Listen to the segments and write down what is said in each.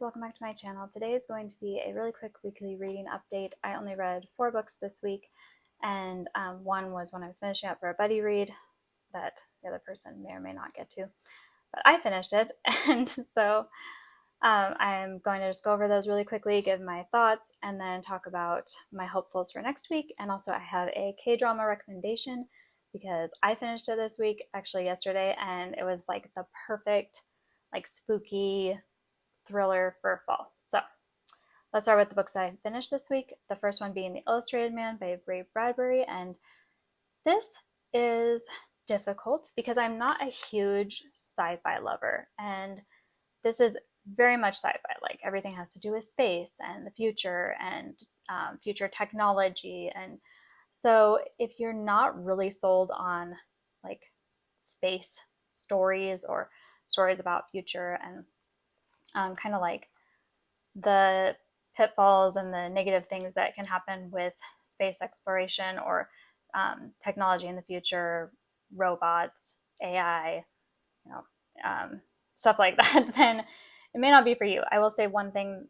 welcome back to my channel. Today is going to be a really quick weekly reading update. I only read 4 books this week, and one was when I was finishing up for a buddy read that the other person may or may not get to, but I finished it, and so I'm going to just go over those really quickly, give my thoughts, and then talk about my hopefuls for next week. And also I have a K-drama recommendation because I finished it this week, actually yesterday, and it was like the perfect like spooky thriller for fall. So let's start with the books that I finished this week. The first one being The Illustrated Man by Ray Bradbury. And this is difficult because I'm not a huge sci-fi lover. And this is very much sci-fi. Like everything has to do with space and the future and future technology. And so if you're not really sold on like space stories or stories about future and kind of like the pitfalls and the negative things that can happen with space exploration or technology in the future, robots, AI, you know, stuff like that, then it may not be for you. I will say one thing,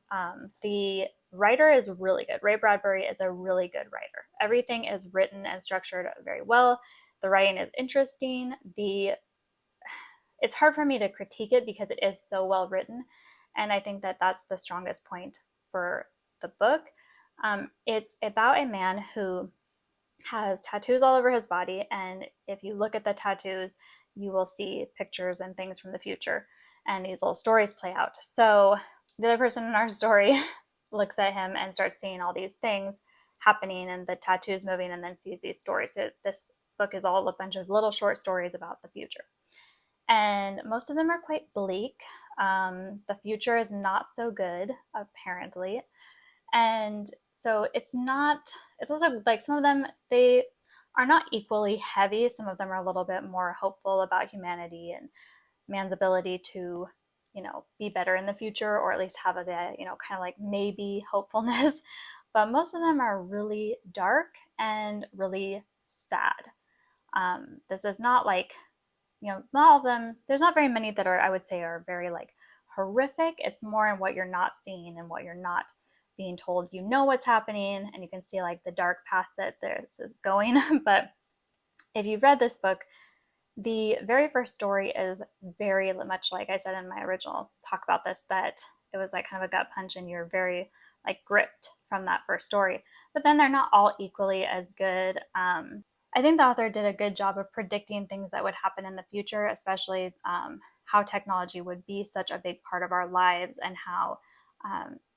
the writer is really good. Ray Bradbury is a really good writer. Everything is written and structured very well. The writing is interesting. It's hard for me to critique it because it is so well written. And I think that that's the strongest point for the book. It's about a man who has tattoos all over his body. And if you look at the tattoos, you will see pictures and things from the future. And these little stories play out. So the other person in our story looks at him and starts seeing all these things happening and the tattoos moving and then sees these stories. So this book is all a bunch of little short stories about the future. And most of them are quite bleak. The future is not so good, apparently. And so it's also like some of them, they are not equally heavy. Some of them are a little bit more hopeful about humanity and man's ability to, be better in the future, or at least have a, kind of like maybe hopefulness. But most of them are really dark and really sad. This is not like, not all of them, there's not very many that I would say are very like horrific. It's more in what you're not seeing and what you're not being told. You know what's happening and you can see like the dark path that this is going. But if you've read this book, the very first story is very much like I said in my original talk about this, that it was like kind of a gut punch and you're very like gripped from that first story. But then they're not all equally as good. I think the author did a good job of predicting things that would happen in the future, especially how technology would be such a big part of our lives and how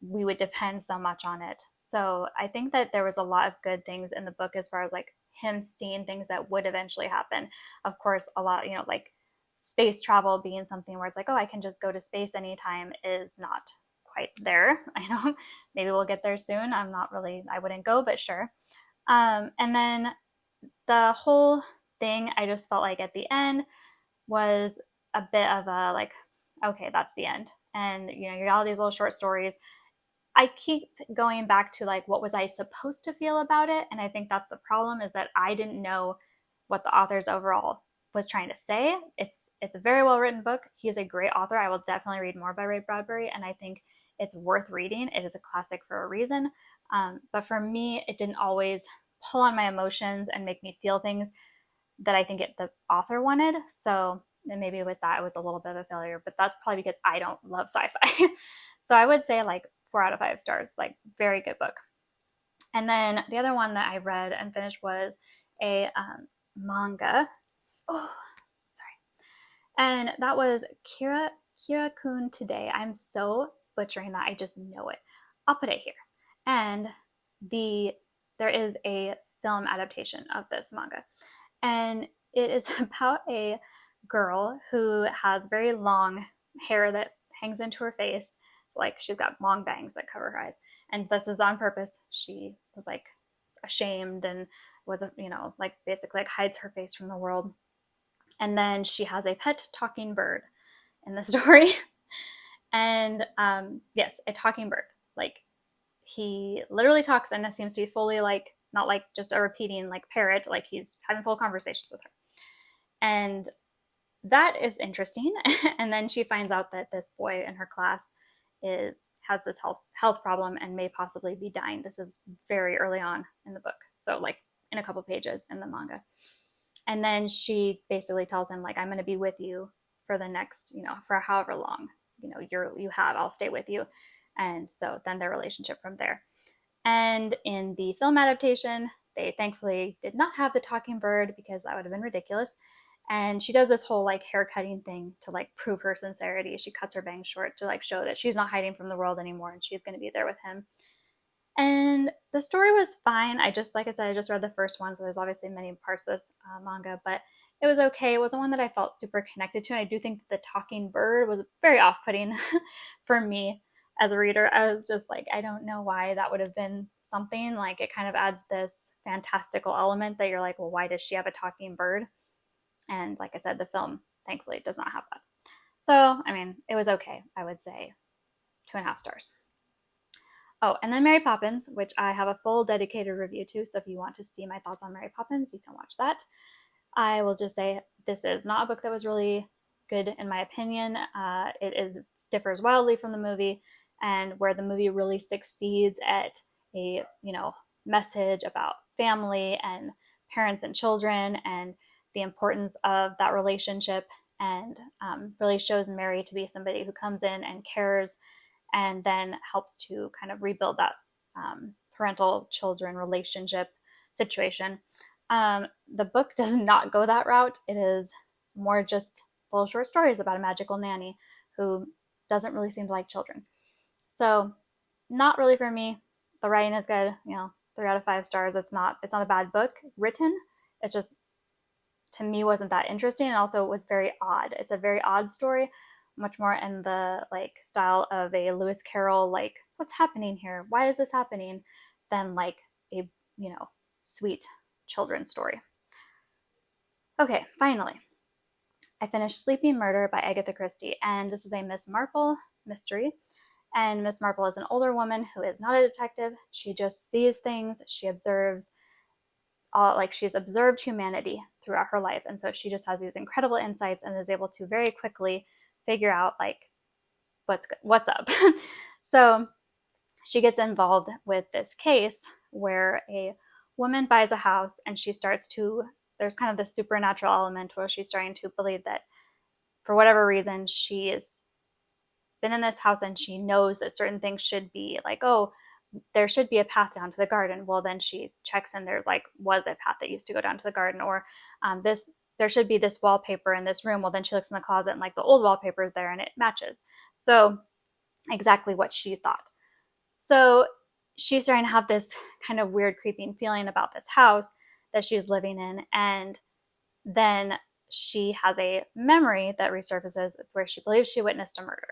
we would depend so much on it. So I think that there was a lot of good things in the book as far as like him seeing things that would eventually happen. Of course, a lot, like space travel being something where it's like, oh, I can just go to space anytime is not quite there. I know maybe we'll get there soon. I wouldn't go, but sure. And then the whole thing, I just felt like at the end was a bit of a like, okay, that's the end. And you got all these little short stories. I keep going back to like, what was I supposed to feel about it? And I think that's the problem, is that I didn't know what the author's overall was trying to say. It's a very well written book. He is a great author. I will definitely read more by Ray Bradbury, and I think it's worth reading. It is a classic for a reason. But for me, it didn't always pull on my emotions and make me feel things that I think the author wanted. So and maybe with that, it was a little bit of a failure, but that's probably because I don't love sci-fi. So I would say like 4 out of 5 stars, like very good book. And then the other one that I read and finished was a manga. Oh, sorry. And that was Kira-kun Today. I'm so butchering that. I just know it. I'll put it here. And there is a film adaptation of this manga. And it is about a girl who has very long hair that hangs into her face. Like she's got long bangs that cover her eyes. And this is on purpose. She was like ashamed and was, like basically like hides her face from the world. And then she has a pet talking bird in the story. And yes, a talking bird. Like he literally talks, and it seems to be fully like, not like just a repeating like parrot, like he's having full conversations with her. And that is interesting. And then she finds out that this boy in her class is has this health problem and may possibly be dying. This is very early on in the book, so like in a couple pages in the manga. And then she basically tells him, like, I'm going to be with you for the next, for however long, you have, I'll stay with you. And so then their relationship from there. And in the film adaptation, they thankfully did not have the talking bird because that would have been ridiculous. And she does this whole like hair cutting thing to like prove her sincerity. She cuts her bangs short to like show that she's not hiding from the world anymore and she's going to be there with him. And the story was fine. Like I said, I just read the first one, so there's obviously many parts of this manga, but it was okay. It wasn't one that I felt super connected to. And I do think the talking bird was very off-putting for me as a reader. I was just like, I don't know why that would have been something. Like, it kind of adds this fantastical element that you're like, well, why does she have a talking bird? And like I said, the film thankfully does not have that. So, I mean, it was okay. I would say 2.5 stars. Oh, and then Mary Poppins, which I have a full dedicated review to. So if you want to see my thoughts on Mary Poppins, you can watch that. I will just say this is not a book that was really good in my opinion. Differs wildly from the movie, and where the movie really succeeds at a message about family and parents and children and the importance of that relationship, and really shows Mary to be somebody who comes in and cares and then helps to kind of rebuild that parental children relationship situation. The book does not go that route. It is more just full of short stories about a magical nanny who doesn't really seem to like children. So not really for me. The writing is good, 3 out of 5 stars. It's not a bad book written. It's just, to me, wasn't that interesting, and also it was very odd. It's a very odd story, much more in the like style of a Lewis Carroll, like, what's happening here? Why is this happening? Than like a, sweet children's story. Okay, finally, I finished Sleeping Murder by Agatha Christie, and this is a Miss Marple mystery. And Miss Marple is an older woman who is not a detective. She just sees things. She observes, she's observed humanity throughout her life, and so she just has these incredible insights and is able to very quickly figure out like what's up. So she gets involved with this case where a woman buys a house and there's kind of this supernatural element where she's starting to believe that for whatever reason she's been in this house and she knows that certain things should be like, oh, there should be a path down to the garden. Well, then she checks and there was a path that used to go down to the garden, or there should be this wallpaper in this room. Well, then she looks in the closet and like the old wallpaper is there and it matches. So exactly what she thought. So she's starting to have this kind of weird creeping feeling about this house that she's living in. And then she has a memory that resurfaces where she believes she witnessed a murder.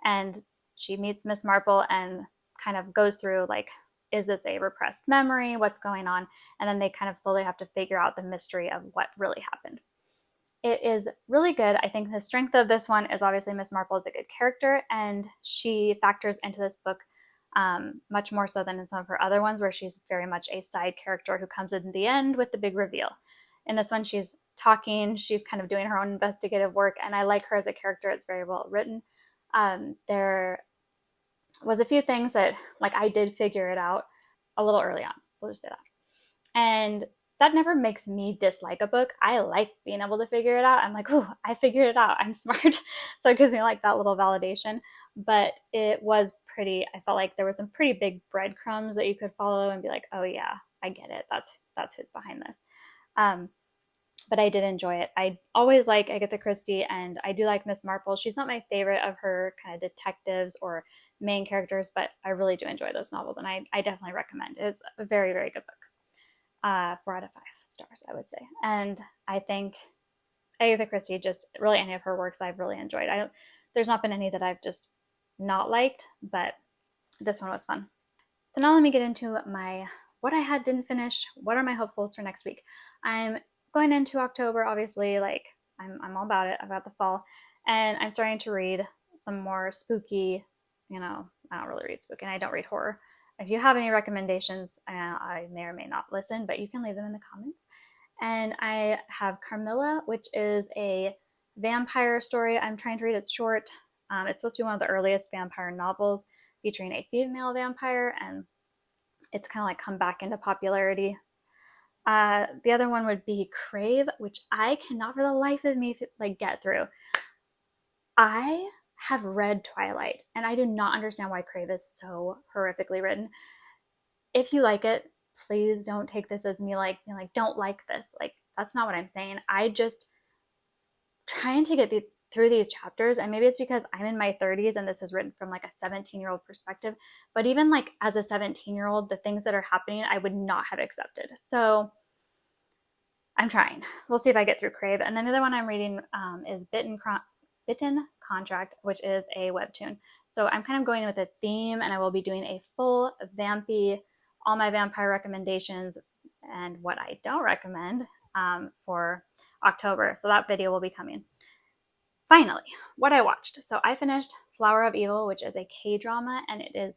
And she meets Miss Marple and kind of goes through like, is this a repressed memory? What's going on? And then they kind of slowly have to figure out the mystery of what really happened. It is really good. I think the strength of this one is obviously Miss Marple is a good character, and she factors into this book much more so than in some of her other ones, where she's very much a side character who comes in the end with the big reveal. In this one, she's talking, she's kind of doing her own investigative work, and I like her as a character. It's very well written. There was a few things that like I did figure it out a little early on. We'll just say that. And that never makes me dislike a book. I like being able to figure it out. I'm like, oh, I figured it out. I'm smart. So it gives me like that little validation. But it was I felt like there were some pretty big breadcrumbs that you could follow and be like, oh yeah, I get it. That's who's behind this. But I did enjoy it. I always like Agatha Christie, and I do like Miss Marple. She's not my favorite of her kind of detectives or main characters, but I really do enjoy those novels, and I definitely recommend it. It's a very, very good book. 4 out of 5 stars, I would say. And I think Agatha Christie, just really any of her works I've really enjoyed. There's not been any that I've just not liked, but this one was fun. So now let me get into what I didn't finish. What are my hopefuls for next week? I'm going into October, obviously, like I'm all about it, about the fall, and I'm starting to read some more spooky, I don't really read spooky, and I don't read horror. If you have any recommendations, I may or may not listen, but you can leave them in the comments. And I have Carmilla, which is a vampire story I'm trying to read. It's short. It's supposed to be one of the earliest vampire novels. featuring a female vampire, and it's kind of like come back into popularity. The other one would be Crave, which I cannot for the life of me like get through. I have read Twilight, and I do not understand why Crave is so horrifically written. If you like it, please don't take this as me like being like, don't like this. Like, that's not what I'm saying. I just trying to get through these chapters, and maybe it's because I'm in my 30s and this is written from like a 17-year-old perspective, but even like as a 17-year-old, the things that are happening I would not have accepted. So I'm trying. We'll see if I get through Crave. And then the other one I'm reading is Bitten Contract, which is a webtoon. So I'm kind of going with a theme, and I will be doing a full vampy, all my vampire recommendations and what I don't recommend for October. So that video will be coming. Finally, what I watched. So I finished Flower of Evil, which is a K-drama, and it is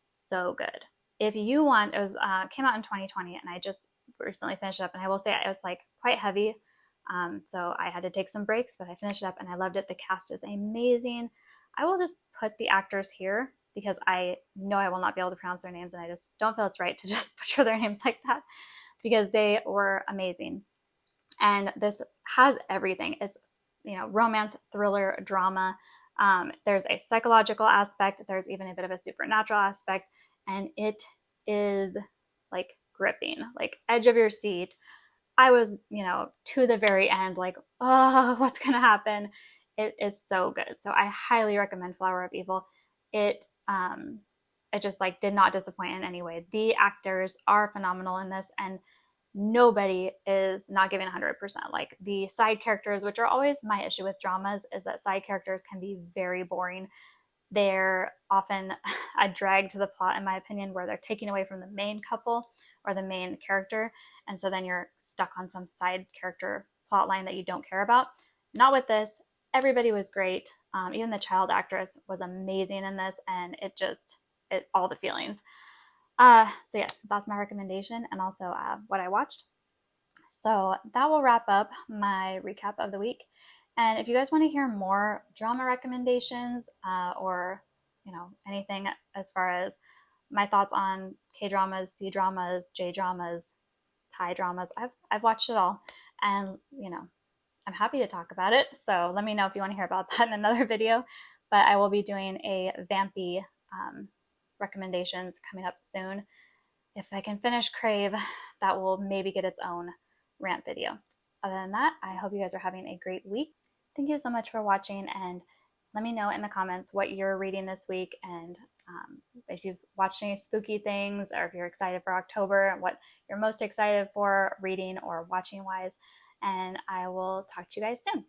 so good. If you want, it was came out in 2020, and I just recently finished it up, and I will say it's like quite heavy. So I had to take some breaks, but I finished it up and I loved it. The cast is amazing. I will just put the actors here because I know I will not be able to pronounce their names, and I just don't feel it's right to just butcher their names like that because they were amazing. And this has everything. It's, you know, romance, thriller, drama. There's a psychological aspect. There's even a bit of a supernatural aspect, and it is like gripping, like edge of your seat. I was, you know, to the very end, like, oh, what's gonna happen? It is so good. So I highly recommend Flower of Evil. It just like did not disappoint in any way. The actors are phenomenal in this, and nobody is not giving 100%. Like the side characters, which are always my issue with dramas, is that side characters can be very boring. They're often a drag to the plot, in my opinion, where they're taking away from the main couple or the main character, and so then you're stuck on some side character plot line that you don't care about. Not with this. Everybody was great. Even the child actress was amazing in this, and it all the feelings. So yes, that's my recommendation, and also what I watched. So that will wrap up my recap of the week. And if you guys want to hear more drama recommendations or, you know, anything as far as my thoughts on K-dramas, C-dramas, J-dramas, Thai dramas, I've watched it all. And, you know, I'm happy to talk about it. So let me know if you want to hear about that in another video. But I will be doing a vampy recommendations coming up soon. If I can finish Crave, that will maybe get its own rant video. Other than that, I hope you guys are having a great week. Thank you so much for watching, and let me know in the comments what you're reading this week, and if you've watched any spooky things, or if you're excited for October, and what you're most excited for reading or watching wise. And I will talk to you guys soon.